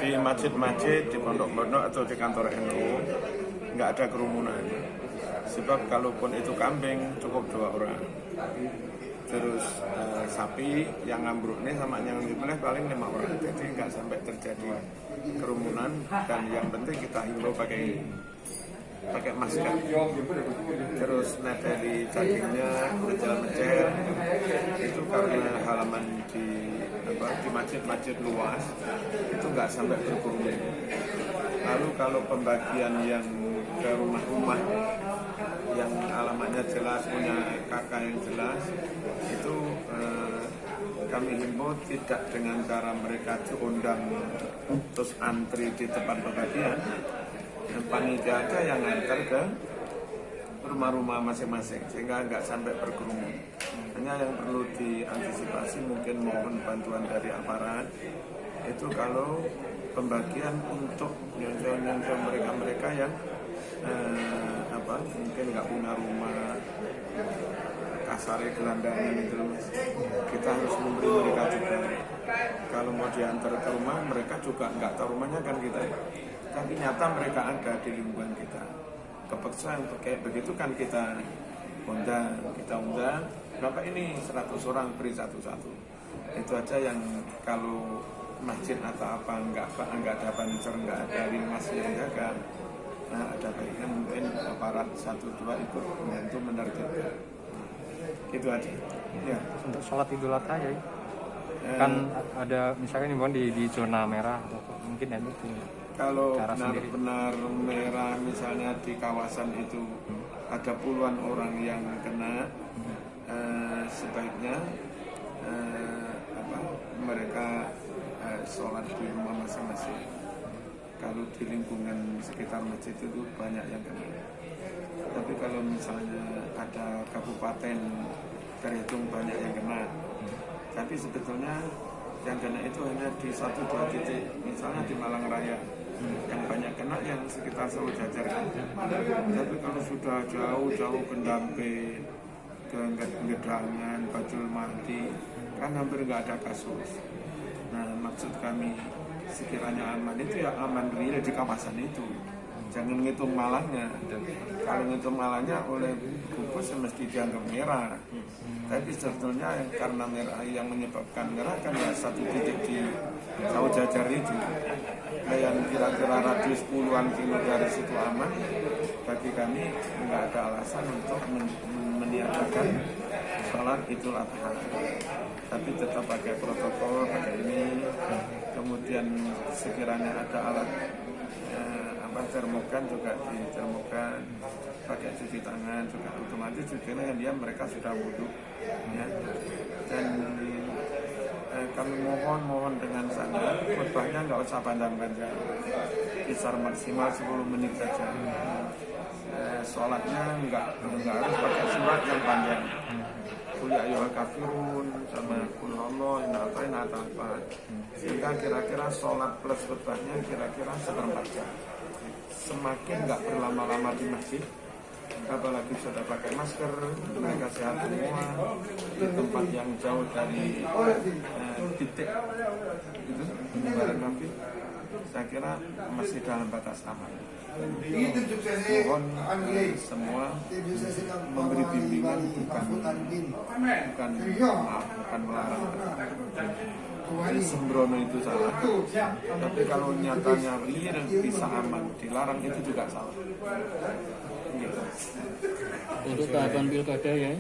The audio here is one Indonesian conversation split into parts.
di masjid-masjid, di pondok-pondok atau di kantor NU nggak ada kerumunan. Sebab kalaupun itu kambing cukup 2 orang. Terus sapi yang ngambruk ini sama yang dibeleh paling 5 orang. Jadi nggak sampai terjadi kerumunan. Dan yang penting kita himbau pakai masker. Terus neteli dagingnya mencer-mencer. Itu karena halaman di masjid-masjid luas itu nggak sampai berkerumun. Lalu kalau pembagian yang ke rumah-rumah yang alamatnya jelas, punya kakak yang jelas, itu kami himbau tidak dengan cara mereka diundang terus antri di tempat pembagian, dan panitia aja yang ngantar ke rumah-rumah masing-masing sehingga nggak sampai berkerumun. Hanya yang perlu diantisipasi mungkin mohon bantuan dari aparat itu kalau pembagian untuk nyonco mereka yang mungkin nggak punya rumah, kasarnya gelandangan itu, kita harus memberi mereka juga. Kalau mau diantar ke rumah, mereka juga nggak tahu rumahnya kan kita, tapi nyata mereka ada di lingkungan kita. Kepeksa untuk kayak begitu kan kita undang, berapa ini 100 orang beri satu-satu. Itu aja yang kalau masjid atau apa nggak ada banser, nggak ada limas yang jaga. Nah, ada baiknya mungkin aparat 1-2 ikut membantu menertibkan. Gitu aja. Ya. Untuk sholat Idul Adha ya, kan ada misalkan di zona merah atau mungkin ada itu. Kalau benar-benar merah misalnya di kawasan itu ada puluhan orang yang kena, sebaiknya mereka sholat di rumah masing-masing. Kalau di lingkungan sekitar masjid itu banyak yang kena. Tapi kalau misalnya ada kabupaten terhitung banyak yang kena, tapi sebetulnya yang kena itu hanya di 1-2 titik. Misalnya di Malang Raya yang banyak kena yang sekitar Sewu Jajar. Tapi kalau sudah jauh Kendampe, ke Gedangan, Bajul Mati, kan hampir nggak ada kasus. Nah, maksud kami sekiranya aman itu ya aman real di kawasan itu. Jangan ngitung malahnya. Kalau ngitung malahnya oleh gugus mesti dianggap merah. Tapi sebetulnya karena merah yang menyebabkan merah kan ya 1 titik di Sewu Jajar itu. Nah, yang kira-kira radius puluhan kilo dari situ aman, bagi kami nggak ada alasan untuk meniadakan sholat Idul Adha. Tapi tetap pakai protokol, pakai ini. Kemudian sekiranya ada alat termogan juga ditermogan, pakai cuci tangan juga otomatis cucinya dia mereka sudah wudhu ya. Dan kami mohon dengan sangat khutbahnya nggak usah panjang-panjang, kisar maksimal 10 menit saja. Sholatnya nggak harus pakai surat yang panjang. Qul ya ayyuhal kafirun sama qul huwallahu apa. Sehingga kira-kira sholat plus khutbahnya kira-kira 1/4 jam. Semakin nggak berlama-lama di masjid, apalagi sudah pakai masker, mereka sehat semua, di tempat yang jauh dari titik itu penyebaran Nabi, saya kira masih dalam batas aman. Mohon semua memberi bimbingan, bukan melarang. Jadi sembrono itu salah. Tapi kalau nyatanya real bisa aman, dilarang itu juga salah. Gitu. Untuk tahapan pilkada ya,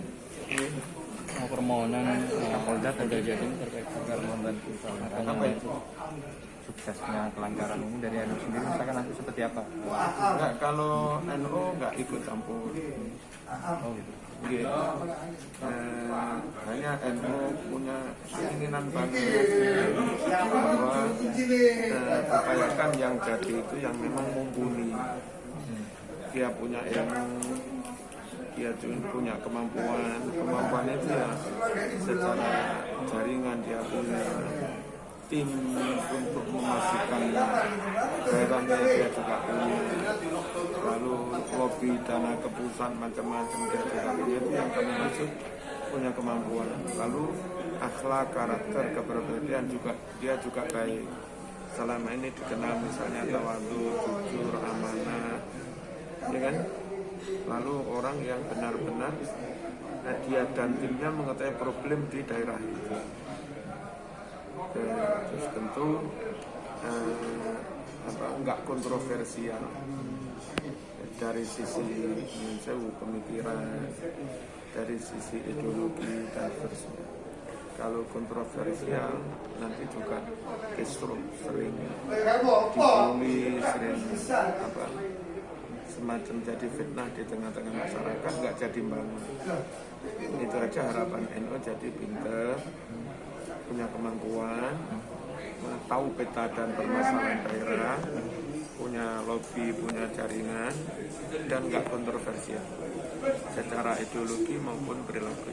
permohonan Kapolda Polda Jatim terkait agar membantu apa itu? suksesnya kelancaran ini dari NU sendiri, misalkan nanti seperti apa? Enggak, kalau NU nggak ikut campur. Oh gitu. Gitu. Hanya NU punya keinginan banget bahwa upayakan yang jadi itu yang memang mumpuni. Dia punya ilmu, dia punya kemampuan itu ya secara jaringan dia punya tim untuk memastikan daerahnya dia juga punya, lalu lobby dana keputusan macam-macam dia juga punya. Itu yang kami maksud punya kemampuan. Lalu akhlak, karakter, kepribadian juga dia juga baik. selama ini dikenal misalnya tawadu, jujur, amanah, ya kan? Lalu orang yang benar-benar dia dan timnya mengetahui problem di daerah itu. Terus tentu enggak kontroversial dari sisi pemikiran, dari sisi ideologi dan seterusnya. Kalau kontroversial nanti juga justru sering dibully, sering semacam jadi fitnah di tengah-tengah masyarakat, nggak jadi bangun. Itu aja harapan NU jadi pinter, punya kemampuan, tahu peta dan permasalahan daerah, punya lobby, punya jaringan, dan nggak kontroversial secara ideologi maupun perilaku.